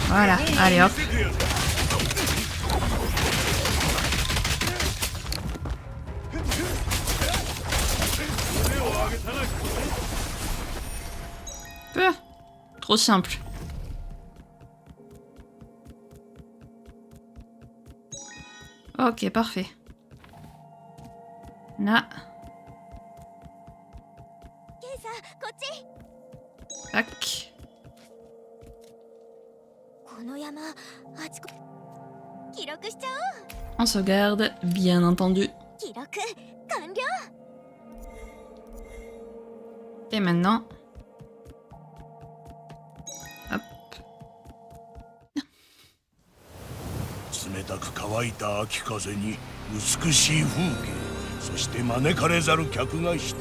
Voilà, allez hop. Trop simple. Ok, parfait. Là. Tac. On sauvegarde, bien entendu. Et maintenant... Hop. 冷たく乾いた秋風に美しい風景、そして招かれざる客が一人。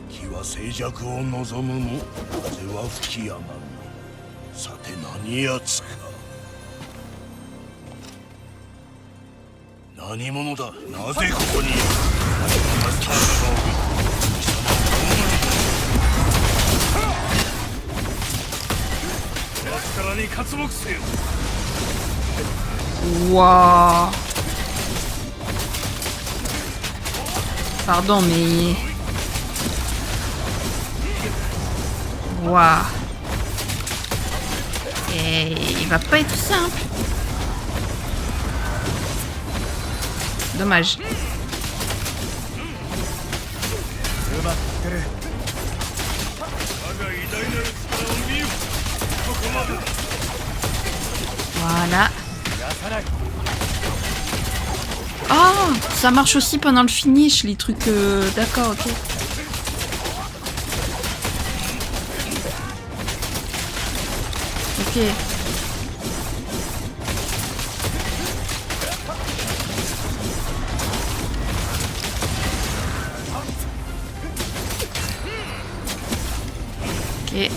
気は静寂を望むも風は吹き上がる。さて何やつか。何者だ。なぜここにいる。何者がスタート。 Waouh. Pardon, mais... Waouh. Et il va pas être simple. Dommage. Voilà. Oh, ça marche aussi pendant le finish, les trucs... D'accord, ok. Ok. Ok.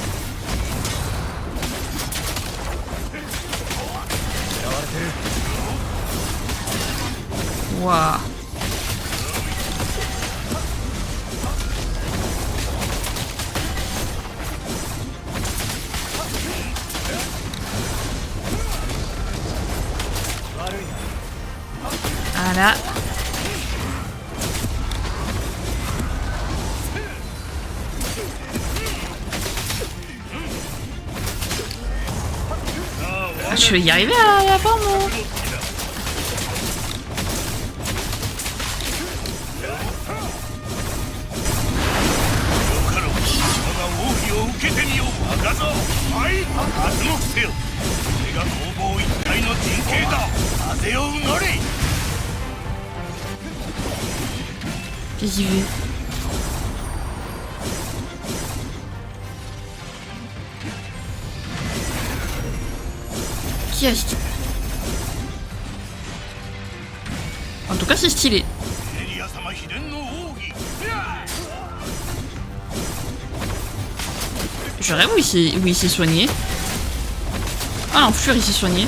Waouh. Voilà. Ah, je vais y arriver à la fin, moi. だぞ。はい、脱獄せよ。これが攻防一体の陣形だ。風をうなれ。 Qu'est-ce qu'il veut? Qui est-ce? En tout cas, c'est stylé. セレリア様秘伝の奥義。 Je rêve où il s'est soigné. Ah, l'enflure, il s'est soigné.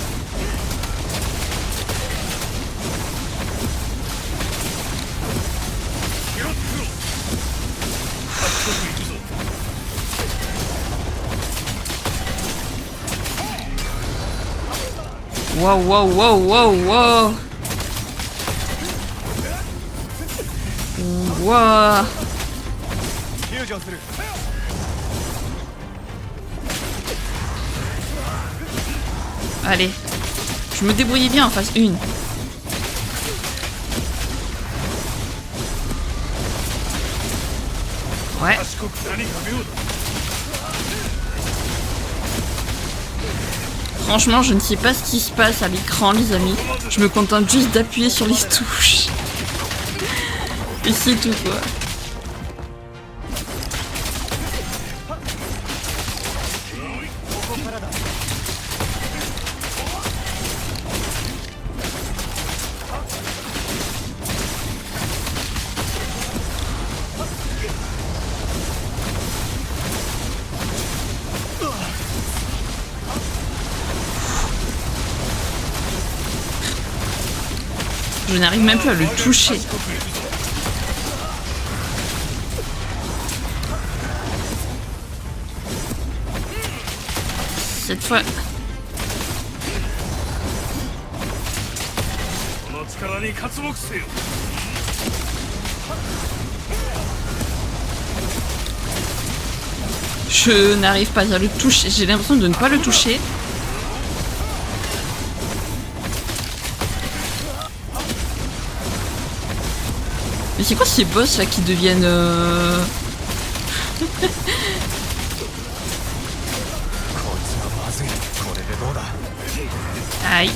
Wow, wow, wow, wow, wow. Wow. Allez, je me débrouillais bien en phase 1. Ouais. Franchement, je ne sais pas ce qui se passe à l'écran, les amis. Je me contente juste d'appuyer sur les touches. Et c'est tout, quoi. Je n'arrive même plus à le toucher. Cette fois... Je n'arrive pas à le toucher. J'ai l'impression de ne pas le toucher. Mais c'est quoi ces boss là qui deviennent Aïe.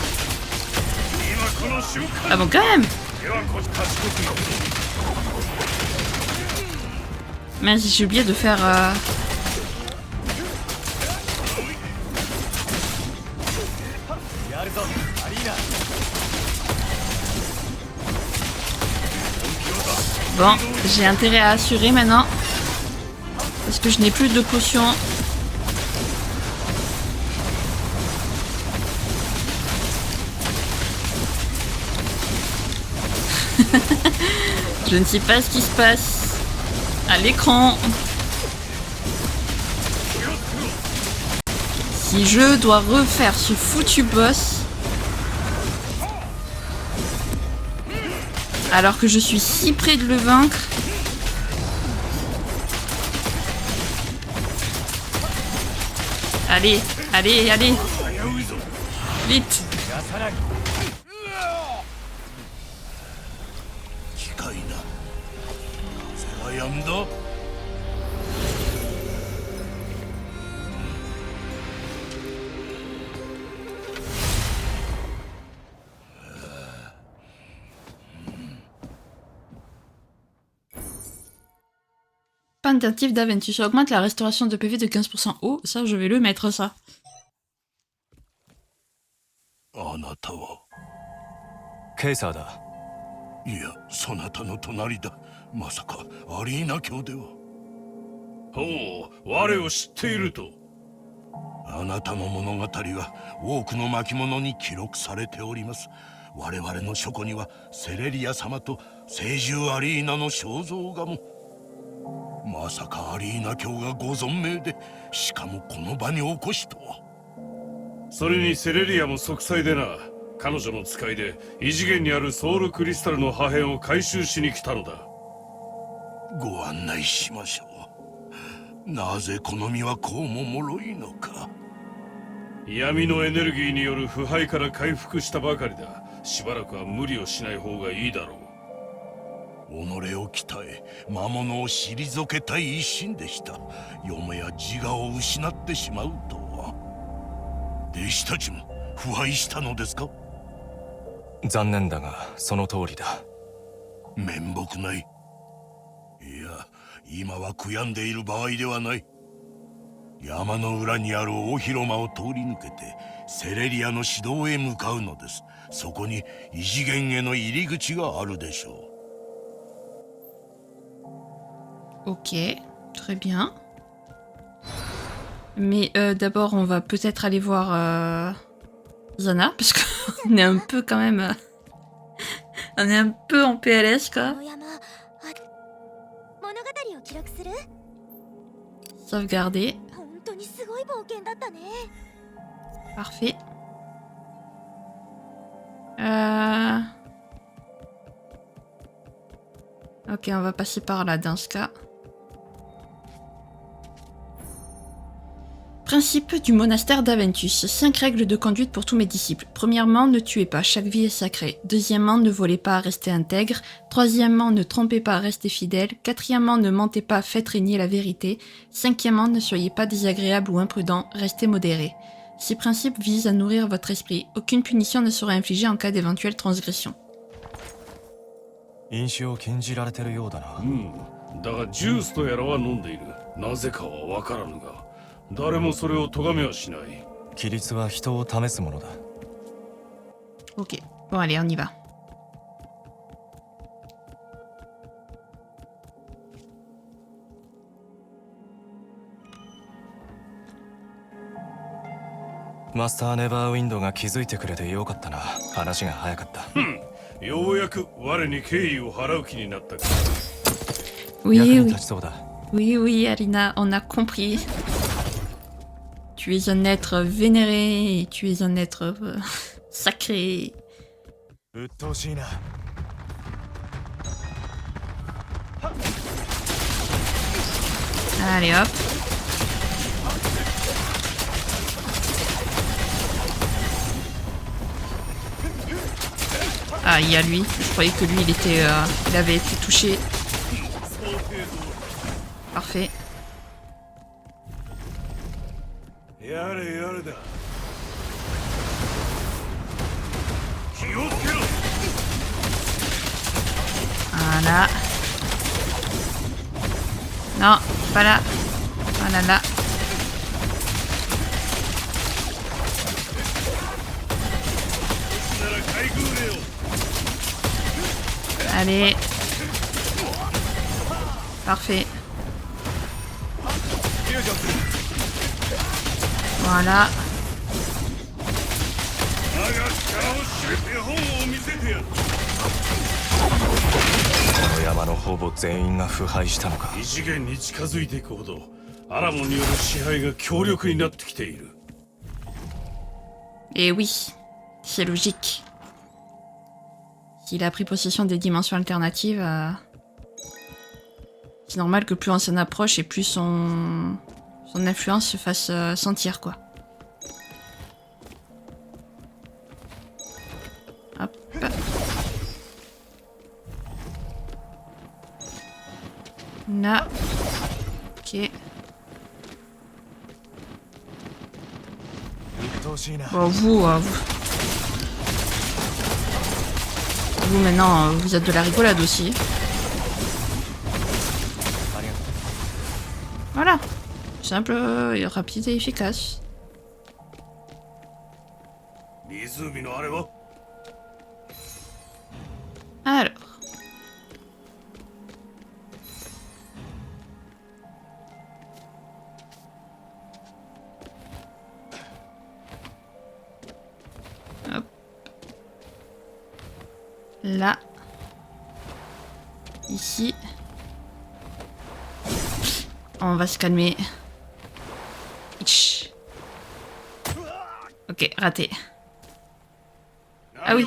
Ah bon, quand même. Mince, j'ai oublié de faire Bon, j'ai intérêt à assurer maintenant. Parce que je n'ai plus de potion. Je ne sais pas ce qui se passe à l'écran. Si je dois refaire ce foutu boss alors que je suis si près de le vaincre. Allez, allez, allez. Vite. 'Tentative d'aventure, ça augmente la restauration de PV de 15%. Oh, ça, je vais le mettre, ça. あなたはケイサーだ。いや、そなたの隣だ。まさかアリーナ卿では。ほう、我を知っていると。あなたの物語は多くの巻物に記録されております。我々の書庫にはセレリア様と聖獣アリーナの肖像画も。まさかアリーナ卿がご存命で、しかもこの場にお越しとは。それにセレリアも息災でな。彼女の使いで異次元にあるソウルクリスタルの破片を回収しに来たのだ。ご案内しましょう。なぜこの身はこうも脆いのか。闇のエネルギーによる腐敗から回復したばかりだ。しばらくは無理をしない方がいいだろう。己を鍛え魔物を退けたい一心でした。よもや自我を失ってしまうとは。弟子たちも腐敗したのですか？残念だがその通りだ。面目ない。いや、今は悔やんでいる場合ではない。山の裏にある大広間を通り抜けてセレリアの指導へ向かうのです。そこに異次元への入り口があるでしょう。 Ok, très bien. Mais d'abord, on va peut-être aller voir Zana, parce qu'on est un peu quand même... on est un peu en PLS, quoi. Sauvegarder. Parfait. Ok, on va passer par là dans ce cas. Principe du monastère d'Aventus. 5 règles de conduite pour tous mes disciples. Premièrement, ne tuez pas, chaque vie est sacrée. Deuxièmement, ne volez pas, restez intègre. Troisièmement, ne trompez pas, restez fidèle. Quatrièmement, ne mentez pas, faites régner la vérité. Cinquièmement, ne soyez pas désagréable ou imprudent, restez modéré. Ces principes visent à nourrir votre esprit. Aucune punition ne sera infligée en cas d'éventuelle transgression. 飲酒を禁じられてるようだな。だがジュースとやらは飲んでいる。なぜかはわからぬが、誰もそれを咎めはしない。規律は人を試すものだ。Ok, bon allez, on y va. Master Neverwind が気づいてくれてよかったな。話が早かった。ようやく我に敬意を払う気になったか。Oui, 役に oui. 立ちそうだ。Oui, oui, Alina, on a compris. Tu es un être vénéré, et tu es un être sacré. 鬱陶しいな。Allez hop. Ah, il y a lui. Je croyais que lui, il avait été touché. Parfait. やれやれだ。気をつけろ。 Voilà. Non, pas là. Voilà, là. Allez. Parfait. Voilà. この山のほぼ全員が腐敗したのか。異次元に近づいていくほどアラモンによる支配が強力になってきている。 Et oui, c'est logique. S'il a pris possession des dimensions alternatives, c'est normal que plus on s'en approche et plus son influence se fasse sentir, quoi. Hop. Là. Ok. Bon, vous maintenant, vous êtes de la rigolade aussi. Voilà. Simple, rapide et efficace. 湖のあれは Alors. Hop. Là. Ici. On va se calmer. Itch. Ok, raté. Ah oui.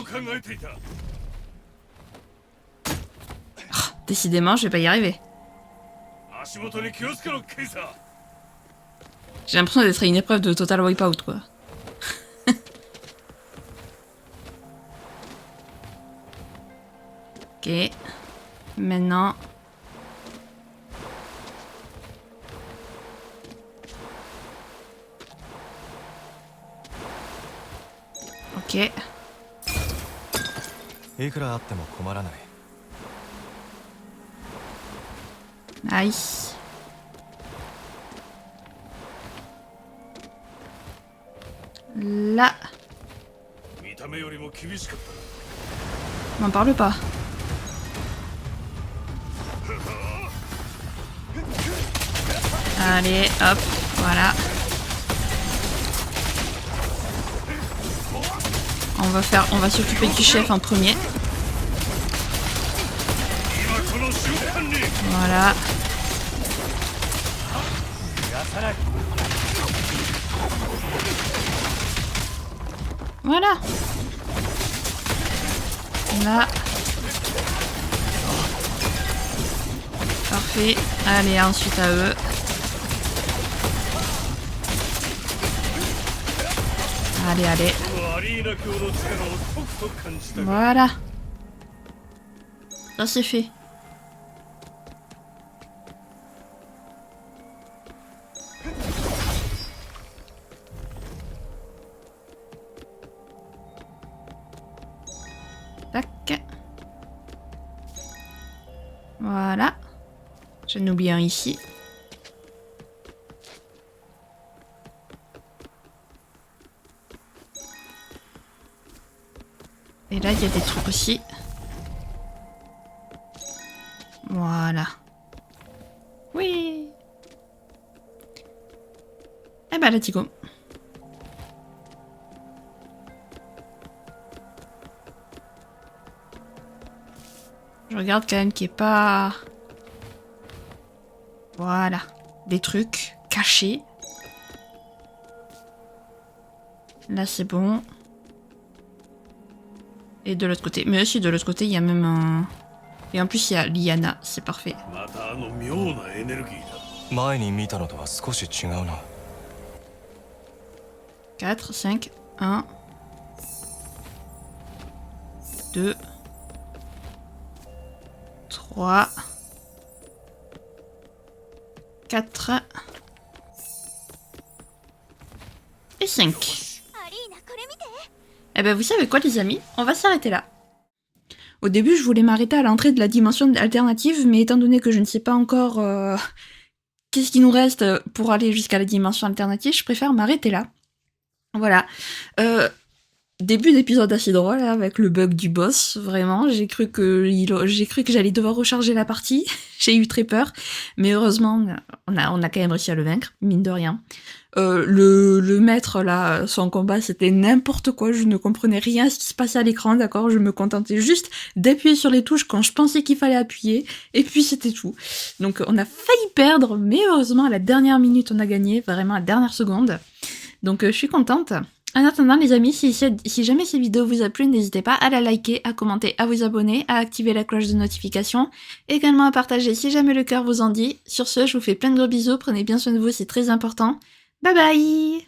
Décidément, je vais pas y arriver. J'ai l'impression d'être à une épreuve de Total Wipeout, quoi. Ok. Maintenant. Ok. いくらあっても困らない。 Nice. Là. 見た目よりも厳しかった。 M'en parle pas. Allez, hop, voilà. On va s'occuper du chef en premier. Voilà. Voilà. Là. Parfait. Allez, ensuite à eux. Allez, allez. Voilà. Ça c'est fait. Tac. Voilà. J'en oublie un ici. Et là, il y a des trucs aussi. Voilà. Oui. Eh ben, let's go. Je regarde quand même qu'il n'y ait pas... Voilà. Des trucs cachés. Là, c'est bon. Et de l'autre côté. Mais aussi, de l'autre côté, il y a même un... Et en plus, il y a Liana. C'est parfait. またあの妙なエネルギーだ。前に見たのとは少し違うな。 4, 5, 1, 2, 3, 4 et 5. Eh ben vous savez quoi les amis, on va s'arrêter là. Au début je voulais m'arrêter à l'entrée de la dimension alternative, mais étant donné que je ne sais pas encore qu'est-ce qui nous reste pour aller jusqu'à la dimension alternative, je préfère m'arrêter là. Voilà. Début d'épisode assez drôle avec le bug du boss, vraiment. J'ai cru que j'allais devoir recharger la partie. J'ai eu très peur, mais heureusement, on a quand même réussi à le vaincre, mine de rien. Le maître là, son combat, c'était n'importe quoi. Je ne comprenais rien à ce qui se passait à l'écran, d'accord. Je me contentais juste d'appuyer sur les touches quand je pensais qu'il fallait appuyer, et puis c'était tout. Donc on a failli perdre, mais heureusement à la dernière minute, on a gagné, vraiment à la dernière seconde. Donc je suis contente. En attendant les amis, si jamais cette vidéo vous a plu, n'hésitez pas à la liker, à commenter, à vous abonner, à activer la cloche de notification, également à partager si jamais le cœur vous en dit. Sur ce, je vous fais plein de gros bisous, prenez bien soin de vous, c'est très important. Bye bye!